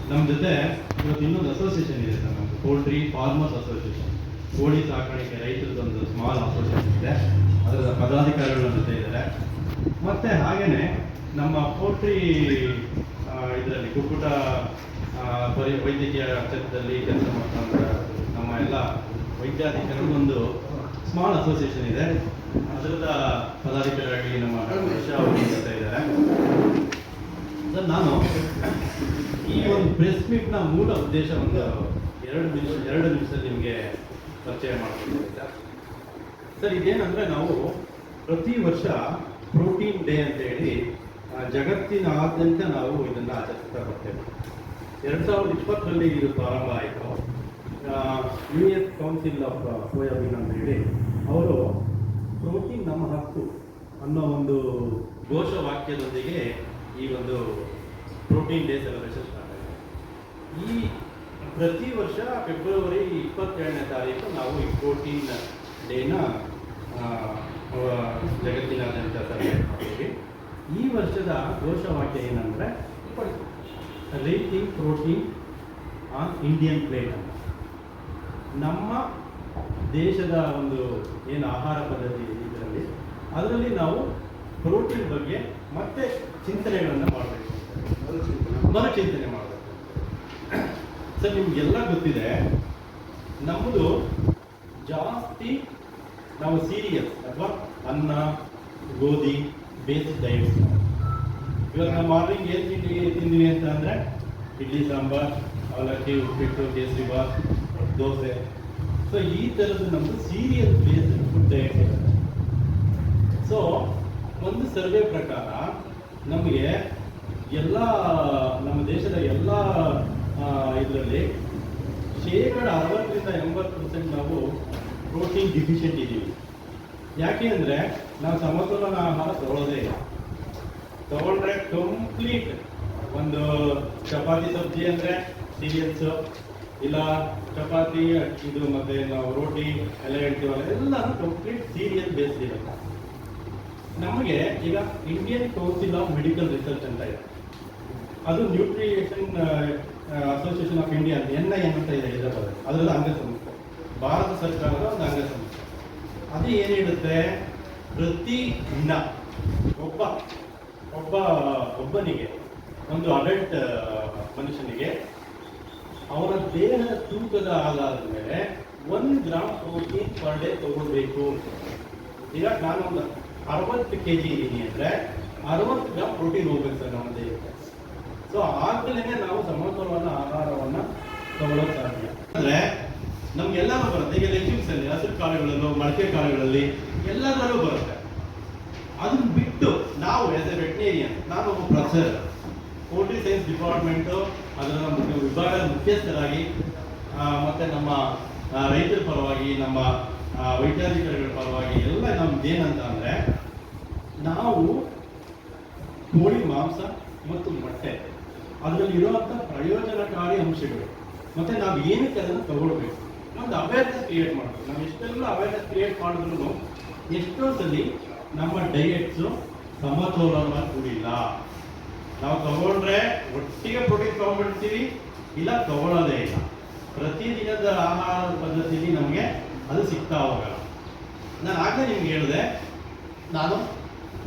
ನಮ್ಮ ಜೊತೆ ಇವತ್ತು ಇನ್ನೊಂದು ಅಸೋಸಿಯೇಷನ್ ಇದೆ ಸರ್, ನಮ್ಮದು ಪೋಲ್ಟ್ರಿ ಫಾರ್ಮರ್ಸ್ ಅಸೋಸಿಯೇಷನ್, ಕೋಳಿ ಸಾಕಾಣಿಕೆ ರೈತರದೊಂದು ಸ್ಮಾಲ್ ಅಸೋಸಿಯೇಷನ್ ಇದೆ. ಅದರ ಪದಾಧಿಕಾರಿಗಳು ನಮ್ಮ ಜೊತೆ ಇದ್ದಾರೆ. ಮತ್ತು ಹಾಗೆಯೇ ನಮ್ಮ ಪೋಲ್ಟ್ರಿ ಇದರಲ್ಲಿ ಕುಕ್ಕುಟ ವೈದ್ಯಕೀಯ ಕ್ಷೇತ್ರದಲ್ಲಿ ಕೆಲಸ ಮಾಡ್ತಾ ನಮ್ಮ ಎಲ್ಲ ವೈದ್ಯಾಧಿಕಾರಿಗಳೊಂದು ಸ್ಮಾಲ್ ಅಸೋಸಿಯೇಷನ್ ಇದೆ. ಅದರದ ಪದಾಧಿಕಾರಿಯಾಗಿ ನಮ್ಮ ವರ್ಷ ಅವರು ಜೊತೆ ಇದ್ದಾರೆ ಸರ್. ನಾನು ಈ ಒಂದು ಪ್ರೆಸ್ ಮೀಟ್ನ ಮೂಲ ಉದ್ದೇಶ ಒಂದು ಎರಡು ನಿಮಿಷದಲ್ಲಿ ನಿಮಗೆ ಪರಿಚಯ ಮಾಡ್ಕೊಳ್ತೀನಿ ಸರ್. ಇದೇನಂದರೆ ನಾವು ಪ್ರತಿ ವರ್ಷ ಪ್ರೋಟೀನ್ ಡೇ ಅಂತ ಹೇಳಿ ಜಗತ್ತಿನಾದ್ಯಂತ ನಾವು ಇದನ್ನು ಆಚರಿಸ್ತಾ ಬರ್ತೇವೆ. 2020ರಲ್ಲಿ ಇದು ಪ್ರಾರಂಭ ಆಯಿತು. US ಕೌನ್ಸಿಲ್ ಆಫ್ ಸೋಯಾಬೀನ್ ಅಂತ ಹೇಳಿ ಅವರು ಪ್ರೋಟೀನ್ ನಮ್ಮ ಹಕ್ಕು ಅನ್ನೋ ಒಂದು ಘೋಷವಾಕ್ಯದೊಂದಿಗೆ ಈ ಒಂದು ಪ್ರೋಟೀನ್ ಡೇ ಸೆಲೆಬ್ರೇಷನ್ ಸ್ಟಾರ್ಟ್ ಆಗಿದೆ. ಈ ಪ್ರತಿ ವರ್ಷ ಫೆಬ್ರವರಿ 27ನೇ ತಾರೀಕು ನಾವು ಈ ಪ್ರೋಟೀನ್ ಡೇನ ಜಗತ್ತಿನಾದ್ಯಂತ ಸೆಲೆಬ್ರೇಟ್ ಮಾಡ್ತೀವಿ. ಈ ವರ್ಷದ ಘೋಷವಾಕ್ಯ ಏನಂದರೆ writing protein on Indian plate ಅಂತ. ನಮ್ಮ ದೇಶದ ಒಂದು ಏನು ಆಹಾರ ಪದ್ಧತಿ ಇದರಲ್ಲಿ ಅದರಲ್ಲಿ ನಾವು ಪ್ರೋಟೀನ್ ಬಗ್ಗೆ ಮತ್ತೆ ಚಿಂತನೆಗಳನ್ನು ಮಾಡಬೇಕು, ಮರುಚಿಂತನೆ ಮಾಡಬೇಕು ಸರ್. ನಿಮಗೆಲ್ಲ ಗೊತ್ತಿದೆ, ನಮ್ಮದು ಜಾಸ್ತಿ ನಾವು ಸೀರಿಯಲ್ಸ್ ಅಥವಾ ಅನ್ನ ಗೋಧಿ ಬೇಸ್ಡ್ ಡೈಟ್ಸ್. ಇವಾಗ ನಾವು ಮಾರ್ನಿಂಗ್ ಏನು ತಿಂದಿವಿ ಅಂತ ಅಂದರೆ ಇಡ್ಲಿ ಸಾಂಬಾರ್, ಅವಲಕ್ಕಿ, ಉಪ್ಪಿಟ್ಟು, ಕೇಸರಿ ಬಾತ್, ದೋಸೆ. ಸೊ ಈ ಥರದ್ದು ನಮ್ಮದು ಸೀರಿಯಲ್ ಬೇಸ್ಡ್ ಫುಡ್ ಡಯಟ್ ಇರುತ್ತೆ. ಸೊ ಒಂದು ಸರ್ವೆ ಪ್ರಕಾರ ನಮಗೆ ಎಲ್ಲ ನಮ್ಮ ದೇಶದ ಎಲ್ಲ ಇದರಲ್ಲಿ 60% ಇಂದ 80% ನಾವು ಪ್ರೋಟೀನ್ ಡಿಫಿಷಿಯೆಂಟ್ ಇದ್ದೀವಿ. ಯಾಕೆ ಅಂದರೆ ನಾವು ಸಮತೋಲನ ಆಹಾರ ತಗೊಳ್ಳೋದೇ ಇಲ್ಲ. ತಗೊಂಡ್ರೆ ಕಂಪ್ಲೀಟ್ ಒಂದು ಚಪಾತಿ ಸಬ್ಜಿ ಅಂದರೆ ಸೀರಿಯಲ್ಸು, ಇಲ್ಲ ಚಪಾತಿ ಇದು ಮತ್ತು ನಾವು ರೋಟಿ ಎಲ್ಲ ಹೇಳ್ತೀವಲ್ಲ, ಎಲ್ಲನೂ ಕಂಪ್ಲೀಟ್ ಸೀರಿಯಲ್ ಬೇಸ್ಡ್ ಇರುತ್ತೆ. ನಮಗೆ ಈಗ Indian Council of Medical Research ಅಂತ ಇದೆ, ಅದು Nutrition Association of India NIN ಅಂತ ಇದೆ ಹೈದರಾಬಾದ್. ಅದರಲ್ಲಿ ಅಂಗಸಂಸ್ಥೆ, ಭಾರತ ಸರ್ಕಾರದ ಒಂದು ಅಂಗಸಂಸ್ಥೆ. ಅದು ಏನು ಹೇಳುತ್ತೆ, ಪ್ರತಿ ದಿನ ಒಬ್ಬನಿಗೆ ಒಂದು ಅಡಲ್ಟ್ ಮನುಷ್ಯನಿಗೆ ಅವರ ದೇಹದ ತೂಕದ ಆಧಾರದ ಮೇಲೆ 1 ಗ್ರಾಮ್ ಪ್ರೋಟೀನ್ ಪರ್ ಡೇ ತಗೊಳ್ಬೇಕು. ಈಗ ನಾನೊಂದು 60 kg ಇದ್ದೀನಿ ಅಂದರೆ 60 ಗ್ರಾಮ್ ಪ್ರೋಟೀನ್ ಹೋಗ್ಬೇಕು ಸರ್ ನಮ್ಮ ದೇಹಕ್ಕೆ. ಸೊ ಆದ್ಮೇಲೆ ನಾವು ಸಮತೋಲನ ಆಹಾರವನ್ನು ತಗೊಳ್ಳೋಕೆ ಸಾಧ್ಯ. ಅಂದರೆ ನಮ್ಗೆಲ್ಲರೂ ಬರುತ್ತೆ. ಈಗ ಲೆಗ್ಯೂಮ್ಸಲ್ಲಿ, ಹಸಿರು ಕಾಳುಗಳಲ್ಲೂ, ಮೊಳಕೆ ಕಾಳುಗಳಲ್ಲಿ ಎಲ್ಲದರಲ್ಲೂ ಬರುತ್ತೆ. ಅದನ್ನು ಬಿಟ್ಟು ನಾವು ಆಸ್ ಎ ವೆಟನೇರಿಯನ್, ನಾನು ಒಬ್ಬ ಪ್ರೊಫೆಸರ್, ಪೋಲ್ಟ್ರಿ ಸೈನ್ಸ್ ಡಿಪಾರ್ಟ್ಮೆಂಟು ಅದರ ವಿಭಾಗದ ಮುಖ್ಯಸ್ಥರಾಗಿ ಮತ್ತು ನಮ್ಮ ರೈತರ ಪರವಾಗಿ, ನಮ್ಮ ವೈದ್ಯಾಧಿಕಾರಿಗಳ ಪರವಾಗಿ ಎಲ್ಲ ನಮ್ದೇನಂತ ಅಂದರೆ, ನಾವು ಕೋಳಿ ಮಾಂಸ ಮತ್ತು ಮೊಟ್ಟೆ ಅದರಲ್ಲಿ ಇರುವಂಥ ಪ್ರಯೋಜನಕಾರಿ ಅಂಶಗಳು ಮತ್ತು ನಾವು ಏನಕ್ಕೆ ಅದನ್ನು ತಗೊಳ್ಬೇಕು, ಒಂದು ಅವೇರ್ನೆಸ್ ಕ್ರಿಯೇಟ್ ಮಾಡಬೇಕು. ನಾವು ಎಷ್ಟೆಲ್ಲ ಅವೇರ್ನೆಸ್ ಕ್ರಿಯೇಟ್ ಮಾಡಿದ್ರು ಎಷ್ಟೋ ಸಲ ನಮ್ಮ ಡಯೆಟ್ಸು ಸಮತೋಲನವಾಗಿ ಕೂಡಿಲ್ಲ. ನಾವು ತಗೊಂಡ್ರೆ ಒಟ್ಟಿಗೆ ಪ್ರೋಟೀನ್ ತಗೊಂಡ್ಬಿಡ್ತೀವಿ, ಇಲ್ಲ ತಗೊಳ್ಳೋದೇ ಇಲ್ಲ. ಪ್ರತಿದಿನದ ಆಹಾರ ಪದ್ಧತಿಯಲ್ಲಿ ನಮಗೆ ಅದು ಸಿಗ್ತಾ ಹೋಗಲ್ಲ. ನಾನು ಆಗಲೇ ನಿಮ್ಗೆ ಹೇಳಿದೆ, ನಾನು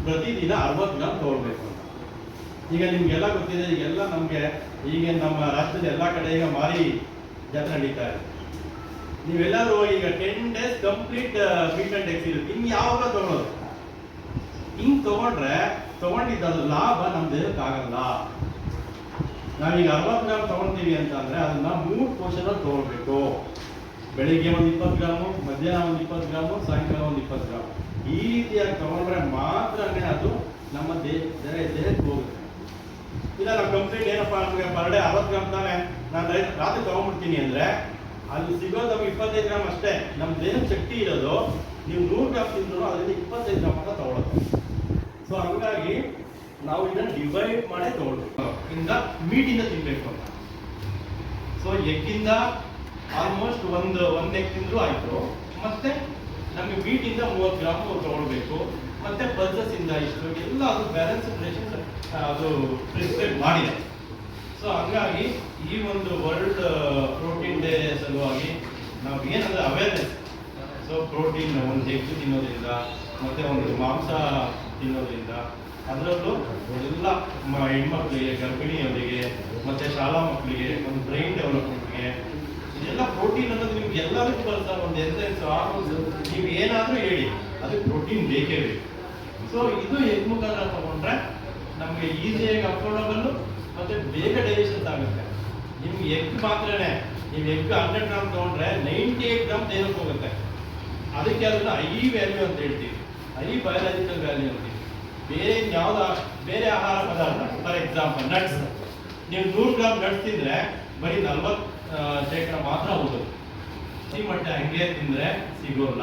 ಪ್ರತಿದಿನ 60 ಗ್ರಾಮ್ ತಗೊಳ್ಬೇಕು ಅಂತ. ಈಗ ನಿಮಗೆಲ್ಲ ಗೊತ್ತಿದೆ, ಈಗೆಲ್ಲ ನಮಗೆ ಈಗ ನಮ್ಮ ರಾಜ್ಯದ ಎಲ್ಲ ಕಡೆ ಈಗ ಮಾರಿ ಜಾತ್ರೆ ನಡೀತಾ ಇದೆ. ನೀವೆಲ್ಲರೂ ಈಗ 10 days complete feet and X ಇರುತ್ತೆ. ಹಿಂಗೆ ಯಾವಾಗ ತಗೊಳ್ಳೋದು? ಹಿಂಗೆ ತಗೊಂಡಿದ್ದು ಲಾಭ ನಮ್ಮ ದೇಹಕ್ಕೆ ಆಗಲ್ಲ. ನಾವೀಗ 60 ಗ್ರಾಮ್ ತಗೊಳ್ತೀವಿ ಅಂತ ಅಂದರೆ ಅದನ್ನು 3 ಪೋರ್ಷನಲ್ಲಿ ತಗೊಳ್ಬೇಕು. ಬೆಳಿಗ್ಗೆ ಒಂದು 20 ಗ್ರಾಮು, ಮಧ್ಯಾಹ್ನ ಒಂದು 20 ಗ್ರಾಮು, ಸಾಯಂಕಾಲ ಒಂದು 20 ಗ್ರಾಮು. ಈ ರೀತಿಯಾಗಿ ತಗೊಂಡ್ರೆ ಮಾತ್ರನೇ ಅದು ನಮ್ಮ ದೇಹಕ್ಕೆ ಹೋಗುತ್ತೆ. ಇಲ್ಲ ನಾವು ಕಂಪ್ಲೀಟ್ ಏನಪ್ಪ ನಮಗೆ ಪರ್ ಡೇ 60 ಗ್ರಾಮ್ ತಾನೆ, ನಾನು ರಾತ್ರಿ ತಗೊಂಡ್ಬಿಡ್ತೀನಿ ಅಂದರೆ ಅಲ್ಲಿ ಸಿಗೋದು ನಮಗೆ 25 ಗ್ರಾಮ್ ಅಷ್ಟೇ. ನಮ್ಮ ದೇಹದ ಶಕ್ತಿ ಇರೋದು ನೀವು 100 ಗ್ರಾಮ್ ತಿಂದ್ರು ಅದರಲ್ಲಿ 25 ಗ್ರಾಮ್ ಅಂತ ತಗೊಳುತ್ತೆ. ಸೊ ಹಂಗಾಗಿ ನಾವು ಇದನ್ನು ಡಿವೈಡ್ ಮಾಡೇ ತಗೊಳ್ಬೇಕು. ಇಂದ ಮೀಟಿಂದ ತಿನ್ನಬೇಕು ಅಂತ. ಸೊ ಎಗ್ಗಿಂದ ಆಲ್ಮೋಸ್ಟ್ ಒಂದು ಎಗ್ ತಿಂದರೂ ಆಯಿತು. ಮತ್ತು ನಮಗೆ ಮೀಟಿಂದ 30 ಗ್ರಾಮ್ ತಗೊಳ್ಬೇಕು. ಮತ್ತು ಪಲ್ಸಸ್ ಇಂದ ಇಷ್ಟು ಎಲ್ಲ ಅದು ಬ್ಯಾಲೆನ್ಸ್ ರೇಷನ್ ಅದು ಪ್ರಿಸ್ಕ್ರೈಬ್ ಮಾಡಿದೆ. ಸೊ ಹಂಗಾಗಿ ಈ ಒಂದು ವರ್ಲ್ಡ್ ಪ್ರೋಟೀನ್ ಡೇ ಸಲುವಾಗಿ ನಾವು ಏನಂದ್ರೆ ಅವೇರ್ನೆಸ್. ಸೊ ಪ್ರೋಟೀನ್ ಒಂದು ಎಗ್ ತಿನ್ನೋದ್ರಿಂದ ಮತ್ತೆ ಒಂದು ಮಾಂಸ ತಿನ್ನೋದ್ರಿಂದ, ಅದರಲ್ಲೂ ಎಲ್ಲ ಹೆಣ್ಮಕ್ಳಿಗೆ, ಗರ್ಭಿಣಿಯವರಿಗೆ, ಮತ್ತೆ ಶಾಲಾ ಮಕ್ಕಳಿಗೆ, ಒಂದು ಬ್ರೈನ್ ಡೆವಲಪ್ಮೆಂಟ್ಗೆ ಇದೆಲ್ಲ ಪ್ರೋಟೀನ್ ಅನ್ನೋದು ನಿಮ್ಗೆ ಎಲ್ಲರಿಗೂ ಬರ್ತದೆ. ಒಂದು ಎನ್ಸೈನ್ಸ್ ನೀವು ಏನಾದರೂ ಹೇಳಿ ಅದಕ್ಕೆ ಪ್ರೋಟೀನ್ ಬೇಕೇ ಬೇಕು. ಸೊ ಇದು ಎಗ್ ಮುಖಾಂತರ ತಗೊಂಡ್ರೆ ನಮಗೆ ಈಸಿಯಾಗಿ ಅಫೋರ್ಡಬಲ್ಲು ಮತ್ತೆ ಬೇಗ ಡೈಜೆಷನ್ ಆಗುತ್ತೆ. ನಿಮ್ಗೆ ಎಗ್ ಮಾತ್ರನೇ, ನೀವು ಎಗ್ 100 ಗ್ರಾಮ್ ತೊಗೊಂಡ್ರೆ 98 ಗ್ರಾಮ್ ದೇಹಕ್ಕೆ ಹೋಗುತ್ತೆ. ಅದಕ್ಕೆ ಅದನ್ನು ಹೈ ವ್ಯಾಲ್ಯೂ ಅಂತ ಹೇಳ್ತೀವಿ, ಹೈ ಬಯಾಲಜಿಕಲ್ ವ್ಯಾಲ್ಯೂ ಅಂತೀವಿ. ಬೇರೆ ಆಹಾರ ಪದಾರ್ಥ, ಫಾರ್ ಎಕ್ಸಾಂಪಲ್ ನಟ್ಸ್, ನೀವು 100 ಗ್ರಾಮ್ ನಟ್ಸ್ ತಿಂದರೆ ಬರೀ 40% ಮಾತ್ರ ಹೋಗೋದು. ಮಟ್ಟೆ ಹಂಗೆ ತಿಂದರೆ ಸಿಗೋಲ್ಲ.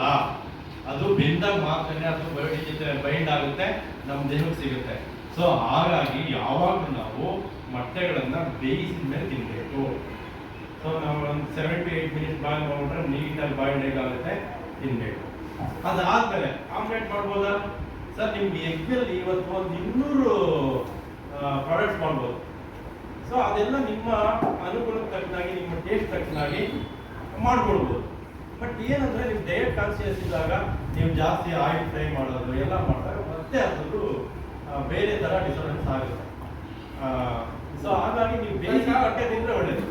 ಅದು ಬೆಂದಾಗ ಮಾತ್ರನೇ ಅದು ಬಯೋಟಿಕ್ ಬೈಂಡ್ ಆಗುತ್ತೆ, ನಮ್ಮ ದೇಹಕ್ಕೆ ಸಿಗುತ್ತೆ. ಸೊ ಹಾಗಾಗಿ ಯಾವಾಗಲೂ ನಾವು ಮೊಟ್ಟೆಗಳನ್ನು ಬೇಯಿಸಿದ ಮೇಲೆ ತಿನ್ನಬೇಕು. ಸೊ ನಾವು ಒಂದು 7 to 8 ಮಿನಿಟ್ಸ್ ಬಾಯ್ಲ್ ಮಾಡಿಬಿಟ್ರೆ ನೀಟಾಗಿ ಬಾಯ್ಲ್ಡ್ ಹೇಗಾಗುತ್ತೆ ತಿನ್ನಬೇಕು. ಅದಾದಮೇಲೆ ಆಮ್ಲೆಟ್ ಮಾಡ್ಬೋದಾ ಸರ್? ನಿಮ್ಗೆ ಎಗ್ಗಲ್ಲಿ ಇವತ್ತು ಒಂದು 200 ಪ್ರಾಡಕ್ಟ್ಸ್ ಮಾಡ್ಬೋದು. ಸೊ ಅದೆಲ್ಲ ನಿಮ್ಮ ಅನುಕೂಲಕ್ಕೆ ತಕ್ಕನಾಗಿ, ನಿಮ್ಮ ಟೇಸ್ಟ್ ತಕ್ಕನಾಗಿ ಮಾಡ್ಕೊಳ್ಬೋದು. ಬಟ್ ಏನಂದರೆ ನೀವು ಡಯಟ್ ಕಾನ್ಸಿಯಸ್ ಇದ್ದಾಗ ನೀವು ಜಾಸ್ತಿ ಆಯಿಲ್ ಫ್ರೈ ಮಾಡೋದು ಎಲ್ಲ ಮಾಡಿದಾಗ ಮತ್ತೆ ಅದು ಬೇರೆ ಥರ ಡಿಫರೆನ್ಸ್ ಆಗುತ್ತೆ. ಸೊ ಹಾಗಾಗಿ ನೀವು ಬೇಯಿಸಿ ಬಟ್ಟೆ ತಿಂದರೆ ಒಳ್ಳೆಯದು.